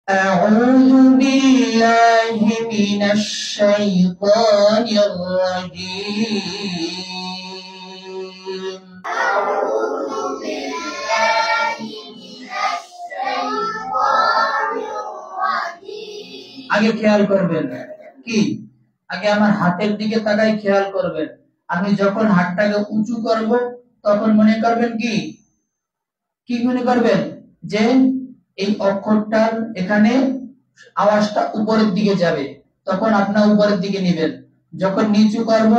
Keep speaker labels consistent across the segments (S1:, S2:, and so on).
S1: أعوذ بالله من الشيطان الرجيم أعوذ بالله من الشيطان الرجيم আগে খেয়াল করবেন কি আগে আমার হাতের দিকে তাকাই খেয়াল করবেন আমি যখন হাতটাকে উঁচু করব তখন মনে করবেন কি মনে করবেন যে এই অক্ষরটার এখানে আওয়াজটা উপরের দিকে যাবে তখন আপনারা উপরের দিকে নেবেন যখন নিচু করব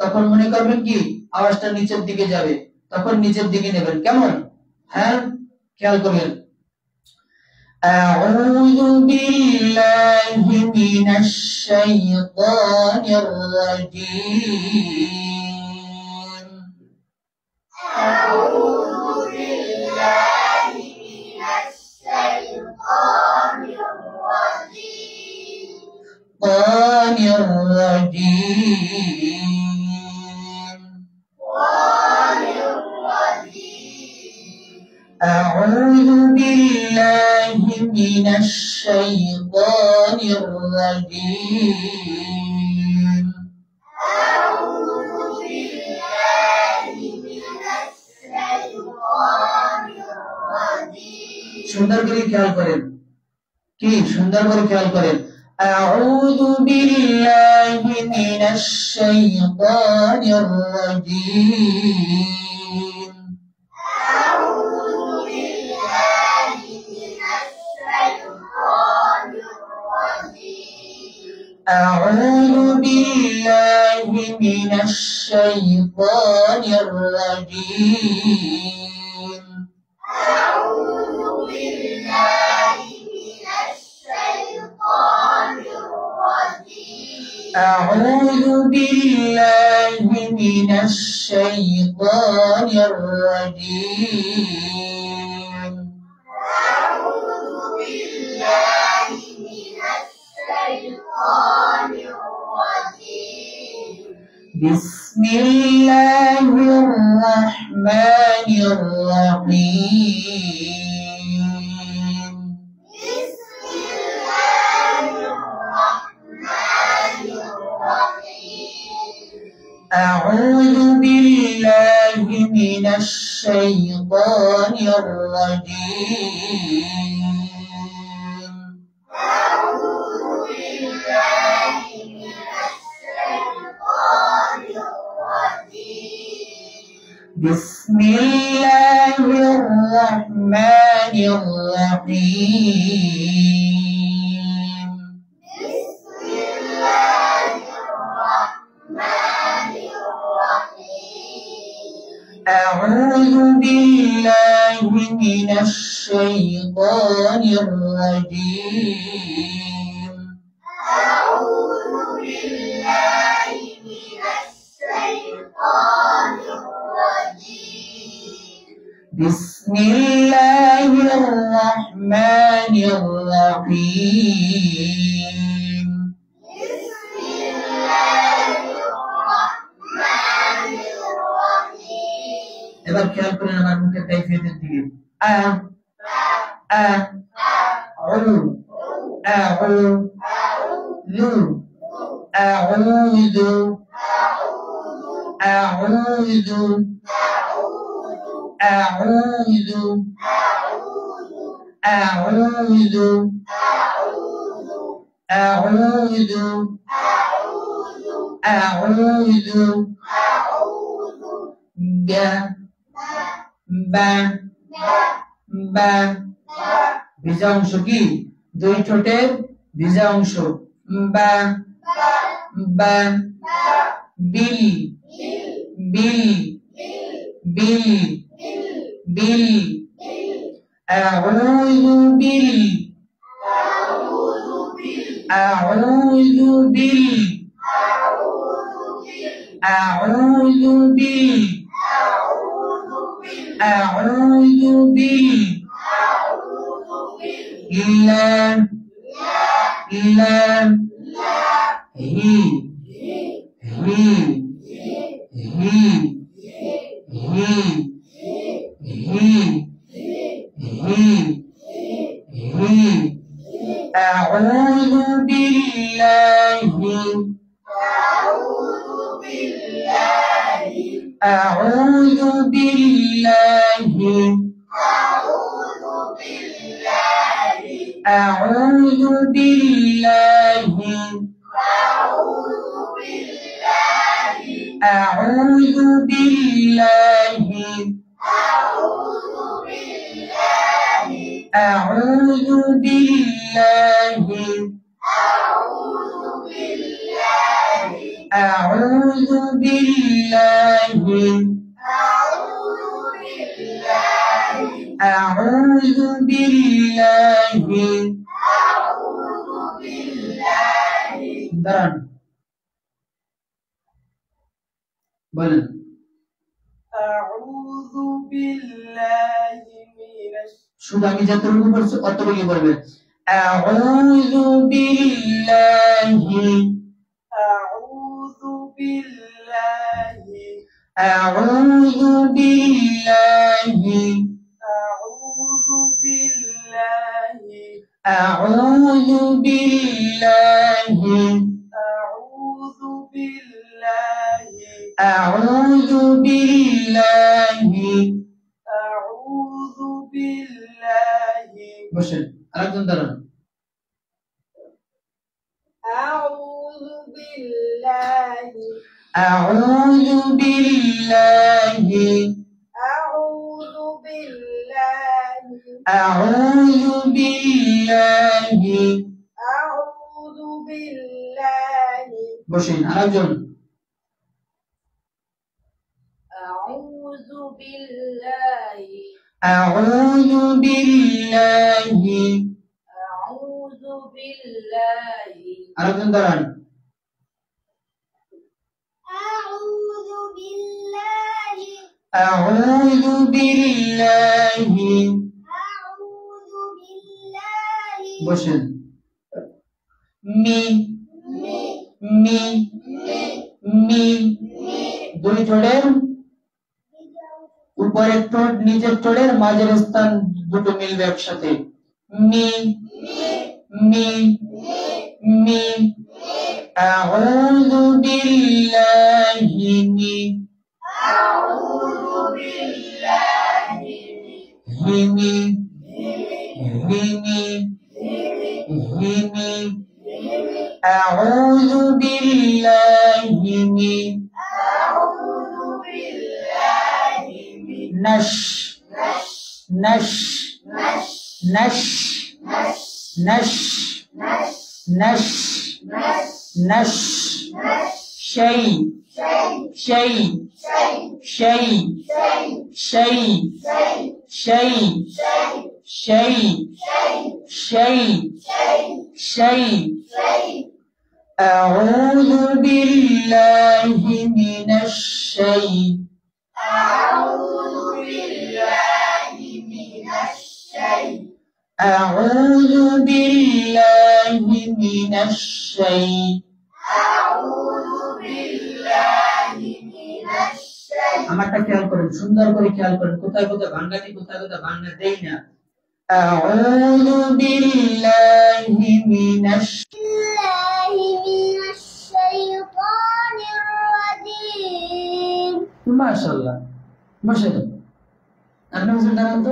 S1: তখন মনে করবেন কি আওয়াজটা নিচের দিকে যাবে তখন নিচের দিকে নেবেন কেমন হ্যাঁ খেয়াল করবেন আউযু বিল্লাহি মিনাশ শাইতানির রাজীম আউযু বিল্লাহি মিনাশ শাইতানির রাজীম أعوذ بالله من الشيطان الرجيم أعوذ بالله من الشيطان الرجيم সুন্দর করে খেয়াল করেন কি সুন্দর করে খেয়াল করেন أعوذ بالله من الشيطان الرجيم أعوذ بالله من الشيطان الرجيم أعوذ بالله من الشيطان الرجيم أعوذ بالله من الشيطان الرجيم أعوذ بالله من الشيطان الرجيم بسم الله الرحمن الرحيم بسم الله الرحمن الرحيم أعوذ بالله من الشيطان الرجيم أعوذ بالله من الشيطان الرجيم بسم الله الرحمن الرحيم بسم الله الرحمن الرحيم أعوذ بالله من الشيطان الرجيم أعوذ بالله من الشيطان الرجيم بسم الله الرحمن الرحيم بسم الله الرحمن الرحيم এবার খেয়াল করেন আমার মুখের কাইফিয়তের দিকে আ আ আউ আউ লু আউযু আউযু আউযু আউযু আউযু আউযু বা বা বা ভিজা অংশ কি দুই ঠোঁটের ভিজা অংশ বা বা বিল বিল বিল বিল আউযু বিল আউযু বিল আউযু বিল أعوذ بال لا لا هي هي هي هي هي هي هي أعوذ بالله أعوذ بالله أعوذ بالله أعوذ بالله أعوذ بالله أعوذ بالله أعوذ بالله দাঁড়ান বলেন
S2: আউযু বিল্লাহি মিনাশ
S1: শুধু আমি যতটুকু বলছি অতটুকুই বলবেন আউযু বিল্লাহি
S2: আউযু বিল্লাহি
S1: আউযু বিল্লাহি
S2: আউযু বিল্লাহি
S1: আউযু বিল্লাহি
S2: আউযু বিল্লাহি
S1: আউযু বিল্লাহি
S2: আউযু বিল্লাহি
S1: বসেন আরেকজন দাঁড়ান
S2: আউযু বিল্লাহি
S1: আউযু বিল্লাহি
S2: আউযু বিল্লাহি
S1: আউযু বিল্লাহি
S2: আউযু বিল্লাহি
S1: বসেন আরেকজন
S2: আউযু বিল্লাহি
S1: আউযু বিল্লাহি
S2: আউযু বিল্লাহি
S1: আরেকজন দাঁড়ান
S2: আউযু বিল্লাহি
S1: আউযু বিল্লাহি
S2: আউযু বিল্লাহি
S1: বসেন মি মি মি দুই ঠোঁটের উপরের ঠোঁট নিচের ঠোঁটের মাঝের স্থান দুটো মিলবে একসাথে মি মি মি আউযু বিল্লাহি মি
S2: আউযু বিল্লাহি
S1: হিমি হিমি হিমি আউযু বিল্লাহি মি
S2: আউযু বিল্লাহি
S1: নশ নশ নশ নশ নশ নশ شيء شيء شيء شيء شيء شيء شيء شيء أعوذ بالله من الشيء
S2: أعوذ بالله من الشيء
S1: أعوذ بالله من الشيء
S2: أعوذ بالله من الشيء
S1: আমারটা খেয়াল করেন সুন্দর করে খেয়াল করেন কোথায় কোথায় ভাঙা দিই কোথায় কোথায় ভাঙা দেই না أعوذ بالله من
S2: الشيطان الرجيم
S1: ما شاء الله ما شاء الله আপনি বুঝলেন না তো